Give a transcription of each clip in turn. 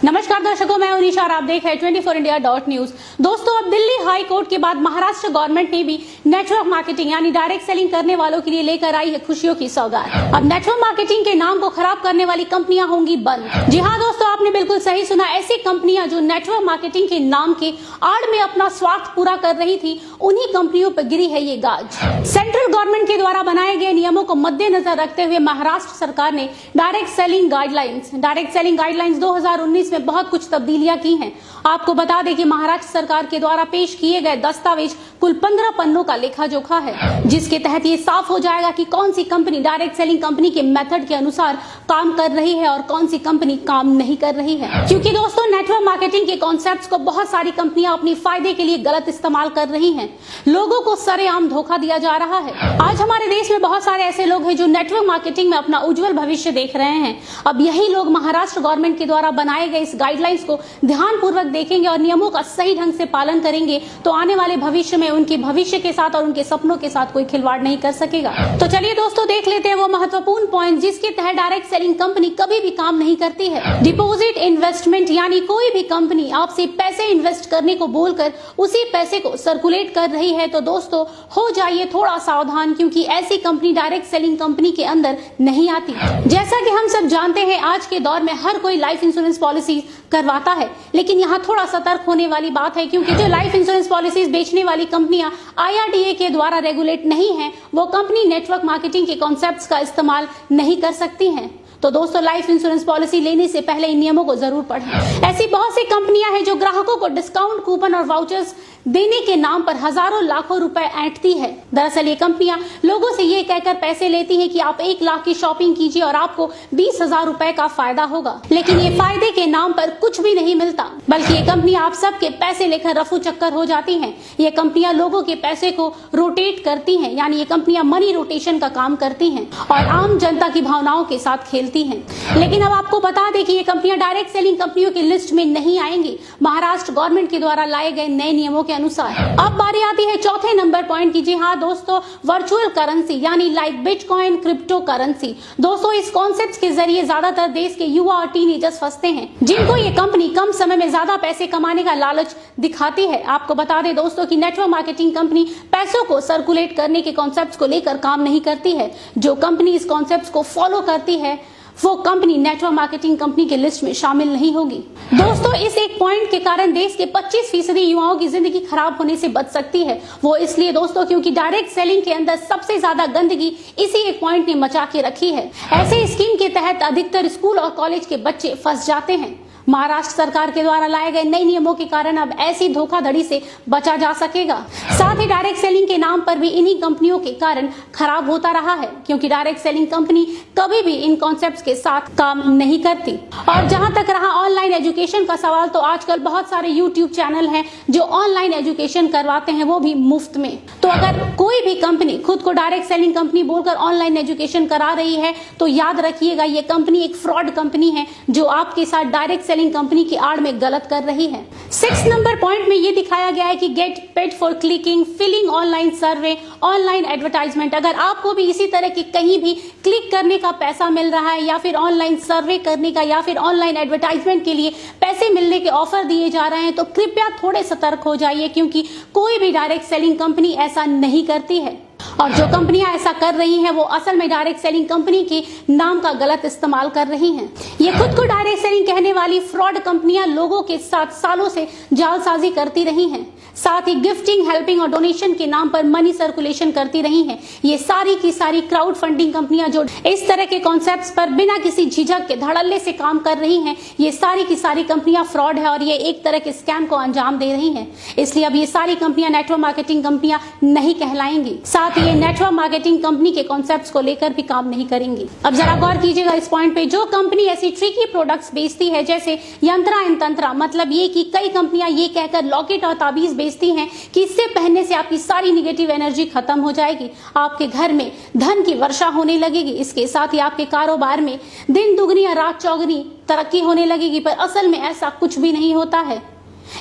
नमस्कार दर्शकों, मैं उनिशा और आप देख रहे हैं 24india.news। दोस्तों, अब दिल्ली हाई कोर्ट के बाद महाराष्ट्र गवर्नमेंट ने भी नेटवर्क मार्केटिंग यानी डायरेक्ट सेलिंग करने वालों के लिए लेकर आई है खुशियों की सौगात। अब नेटवर्क मार्केटिंग के नाम को खराब करने वाली कंपनियां होंगी बंद। जी हाँ दोस्तों, आपने बिल्कुल सही सुना। ऐसी कंपनियां जो नेटवर्क मार्केटिंग के नाम के आड़ में अपना स्वार्थ पूरा कर रही थी, उन्हीं कंपनियों पर गिरी है ये गाज। सेंट्रल गवर्नमेंट के द्वारा बनाए गए नियमों को मद्देनजर रखते हुए महाराष्ट्र सरकार ने डायरेक्ट सेलिंग गाइडलाइंस 2019 में बहुत कुछ तब्दीलियां की हैं। आपको बता दें कि महाराष्ट्र सरकार के द्वारा पेश किए गए दस्तावेज कुल 15 पन्नों का लेखा जोखा है, जिसके तहत ये साफ हो जाएगा कि कौन सी कंपनी डायरेक्ट सेलिंग कंपनी के मेथड के अनुसार काम कर रही है और कौन सी कंपनी काम नहीं कर रही है। क्योंकि दोस्तों, नेटवर्क मार्केटिंग के कॉन्सेप्ट्स को बहुत सारी कंपनियां अपनी फायदे के लिए गलत इस्तेमाल कर रही हैं। लोगों को सरेआम धोखा दिया जा रहा है। आज हमारे देश में बहुत सारे ऐसे लोग हैं जो नेटवर्क मार्केटिंग में अपना उज्जवल भविष्य देख रहे हैं। अब यही लोग महाराष्ट्र गवर्नमेंट के द्वारा बनाए गए इस गाइडलाइंस को ध्यानपूर्वक देखेंगे और नियमों का सही ढंग से पालन करेंगे तो आने वाले भविष्य में उनके भविष्य के साथ और उनके सपनों के साथ कोई खिलवाड़ नहीं कर सकेगा। तो चलिए दोस्तों, देख लेते हैं वो महत्वपूर्ण पॉइंट जिसके तहत डायरेक्ट सेलिंग कंपनी कभी भी काम नहीं करती है। डिपॉजिट इन्वेस्टमेंट यानी कोई भी कंपनी आपसे पैसे इन्वेस्ट करने को बोलकर उसी पैसे को सर्कुलेट कर रही है तो दोस्तों हो जाइए थोड़ा सावधान, क्योंकि ऐसी कंपनी डायरेक्ट सेलिंग कंपनी के अंदर नहीं आती। जैसा कि हम सब जानते हैं, आज के दौर में हर कोई लाइफ इंश्योरेंस पॉलिसी करवाता है, लेकिन यहाँ थोड़ा सतर्क होने वाली बात है, क्योंकि जो लाइफ इंश्योरेंस पॉलिसीज बेचने वाली कंपनियां IRDA के द्वारा रेगुलेट नहीं है, वो कंपनी नेटवर्क मार्केटिंग के कॉन्सेप्ट्स का इस्तेमाल नहीं कर सकती हैं। तो दोस्तों, लाइफ इंश्योरेंस पॉलिसी लेने से पहले इन नियमों को जरूर पढ़ें। ऐसी बहुत सी कंपनियां हैं जो ग्राहकों को डिस्काउंट कूपन और वाउचर्स देने के नाम पर हजारों लाखों रुपए ऐंठती है। दरअसल ये कंपनियां लोगों से ये कहकर पैसे लेती हैं कि आप 1 लाख की शॉपिंग कीजिए और आपको 20,000 रुपए का फायदा होगा, लेकिन ये फायदे के नाम पर कुछ भी नहीं मिलता, बल्कि ये कंपनियां आप सबके पैसे लेकर रफू चक्कर हो जाती हैं। ये कंपनियां लोगों के पैसे को रोटेट करती हैं, यानी ये कंपनियां मनी रोटेशन का काम करती हैं और आम जनता की भावनाओं के साथ खेलती हैं। लेकिन अब आपको बता दें कि ये कंपनियां डायरेक्ट सेलिंग कंपनियों की लिस्ट में नहीं आएंगी महाराष्ट्र गवर्नमेंट के द्वारा लाए गए नए नियमों के अनुसार। अब बारी आती है चौथे नंबर पॉइंट की। जी हाँ दोस्तों, वर्चुअल करेंसी यानी लाइक बिटकॉइन, क्रिप्टो करेंसी। दोस्तों, इस कॉन्सेप्ट के जरिए ज्यादातर देश के युवा और टीनेजर्स फंसते हैं, जिनको ये कंपनी कम समय में ज्यादा पैसे कमाने का लालच दिखाती है। आपको बता दें दोस्तों कि नेटवर्क मार्केटिंग कंपनी पैसों को सर्कुलेट करने के कॉन्सेप्ट को लेकर काम नहीं करती है। जो कंपनी इस कॉन्सेप्ट को फॉलो करती है वो कंपनी नेटवर्क मार्केटिंग कंपनी के लिस्ट में शामिल नहीं होगी। दोस्तों, इस एक पॉइंट के कारण देश के 25% युवाओं की जिंदगी खराब होने से बच सकती है। वो इसलिए दोस्तों क्योंकि डायरेक्ट सेलिंग के अंदर सबसे ज्यादा गंदगी इसी एक पॉइंट ने मचा के रखी है। ऐसे स्कीम के तहत अधिकतर स्कूल और कॉलेज के बच्चे फंस जाते हैं। महाराष्ट्र सरकार के द्वारा लाए गए नए नियमों के कारण अब ऐसी धोखाधड़ी से बचा जा सकेगा। साथ ही डायरेक्ट सेलिंग के नाम पर भी इन्हीं कंपनियों के कारण खराब होता रहा है, क्योंकि डायरेक्ट सेलिंग कंपनी कभी भी इन कॉन्सेप्ट्स के साथ काम नहीं करती। और जहां तक रहा ऑनलाइन एजुकेशन का सवाल, तो आजकल बहुत सारे YouTube चैनल हैं जो ऑनलाइन एजुकेशन करवाते हैं, वो भी मुफ्त में। तो अगर कोई भी कंपनी खुद को डायरेक्ट सेलिंग कंपनी बोलकर ऑनलाइन एजुकेशन करा रही है तो याद रखिएगा ये कंपनी एक फ्रॉड कंपनी है जो आपके साथ डायरेक्ट कंपनी की आड़ में गलत कर रही है। 6 नंबर पॉइंट में ये दिखाया गया है कि get paid for clicking, filling online survey, online advertisement. अगर आपको भी इसी तरह की कहीं भी क्लिक करने का पैसा मिल रहा है या फिर ऑनलाइन सर्वे करने का या फिर ऑनलाइन एडवर्टाइजमेंट के लिए पैसे मिलने के ऑफर दिए जा रहे हैं तो कृपया थोड़े सतर्क हो जाइए, क्योंकि कोई भी डायरेक्ट सेलिंग कंपनी ऐसा नहीं करती है। और जो कंपनियां ऐसा कर रही हैं वो असल में डायरेक्ट सेलिंग कंपनी के नाम का गलत इस्तेमाल कर रही हैं। ये खुद को डायरेक्ट सेलिंग कहने वाली फ्रॉड कंपनियां लोगों के साथ सालों से जालसाजी करती रही हैं। साथ ही गिफ्टिंग, हेल्पिंग और डोनेशन के नाम पर मनी सर्कुलेशन करती रही हैं। ये सारी की सारी क्राउड फंडिंग कंपनियां जो इस तरह के कॉन्सेप्ट्स पर बिना किसी झिझक के धड़ल्ले से काम कर रही हैं, ये सारी की सारी कंपनियां फ्रॉड है और ये एक तरह के स्कैम को अंजाम दे रही हैं। इसलिए अब ये सारी कंपनियां नेटवर्क मार्केटिंग कंपनियां नहीं कहलाएंगी। साथ ही ये नेटवर्क मार्केटिंग कंपनी के कॉन्सेप्ट्स को लेकर भी काम नहीं करेंगी। अब जरा गौर कीजिएगा इस पॉइंट पे, जो कंपनी ऐसी ट्रिकी प्रोडक्ट्स बेचती है जैसे यंत्रा इन तंत्रा, मतलब ये कि कई कंपनियां ये कहकर लॉकेट और ताबीज बेचती हैं कि इससे पहनने से आपकी सारी निगेटिव एनर्जी खत्म हो जाएगी, आपके घर में धन की वर्षा होने लगेगी, इसके साथ ही आपके कारोबार में दिन दुगनी या रात चौगनी तरक्की होने लगेगी। पर असल में ऐसा कुछ भी नहीं होता है।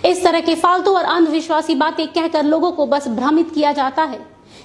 इस तरह के फालतू और अंधविश्वासी बातें कहकर लोगों को बस भ्रमित किया जाता है।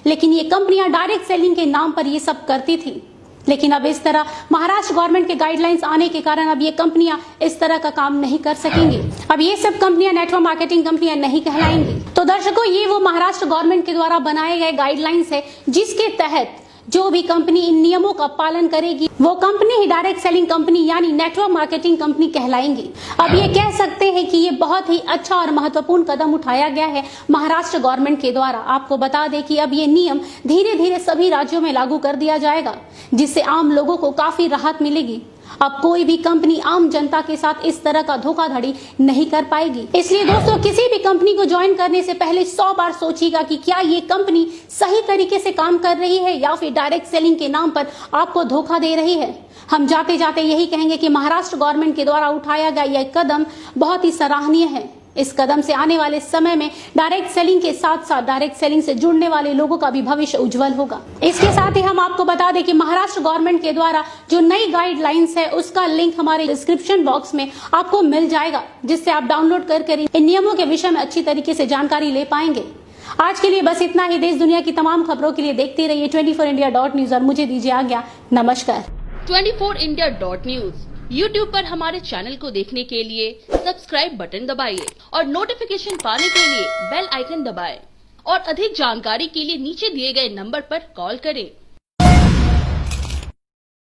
लेकिन ये कंपनियां डायरेक्ट सेलिंग के नाम पर ये सब करती थी। लेकिन अब इस तरह महाराष्ट्र गवर्नमेंट के गाइडलाइंस आने के कारण अब ये कंपनियां इस तरह का काम नहीं कर सकेंगी। अब ये सब कंपनियां नेटवर्क मार्केटिंग कंपनियां नहीं कहलाएंगी। तो दर्शकों, ये वो महाराष्ट्र गवर्नमेंट के द्वारा बनाए गए गाइडलाइंस है जिसके तहत जो भी कंपनी इन नियमों का पालन करेगी वो कंपनी ही डायरेक्ट सेलिंग कंपनी यानी नेटवर्क मार्केटिंग कंपनी कहलाएंगी। अब ये कह सकते हैं कि ये बहुत ही अच्छा और महत्वपूर्ण कदम उठाया गया है महाराष्ट्र गवर्नमेंट के द्वारा। आपको बता दें कि अब ये नियम धीरे धीरे सभी राज्यों में लागू कर दिया जाएगा, जिससे आम लोगों को काफी राहत मिलेगी। अब कोई भी कंपनी आम जनता के साथ इस तरह का धोखाधड़ी नहीं कर पाएगी। इसलिए दोस्तों, किसी भी कंपनी को ज्वाइन करने से पहले 100 बार सोचिएगा कि क्या ये कंपनी सही तरीके से काम कर रही है या फिर डायरेक्ट सेलिंग के नाम पर आपको धोखा दे रही है। हम जाते जाते यही कहेंगे कि महाराष्ट्र गवर्नमेंट के द्वारा उठाया गया यह कदम बहुत ही सराहनीय है। इस कदम से आने वाले समय में डायरेक्ट सेलिंग के साथ साथ डायरेक्ट सेलिंग से जुड़ने वाले लोगों का भी भविष्य उज्जवल होगा। इसके साथ ही हम आपको बता दें कि महाराष्ट्र गवर्नमेंट के द्वारा जो नई गाइडलाइंस है उसका लिंक हमारे डिस्क्रिप्शन बॉक्स में आपको मिल जाएगा, जिससे आप डाउनलोड कर इन नियमों के विषय में अच्छी तरीके से जानकारी ले पाएंगे। आज के लिए बस इतना ही। देश दुनिया की तमाम खबरों के लिए देखते रहिए 24india.news और मुझे दीजिए आज्ञा। नमस्कार। 24india.news YouTube पर हमारे चैनल को देखने के लिए सब्सक्राइब बटन दबाइए और नोटिफिकेशन पाने के लिए बेल आइकन दबाएं और अधिक जानकारी के लिए नीचे दिए गए नंबर पर कॉल करें।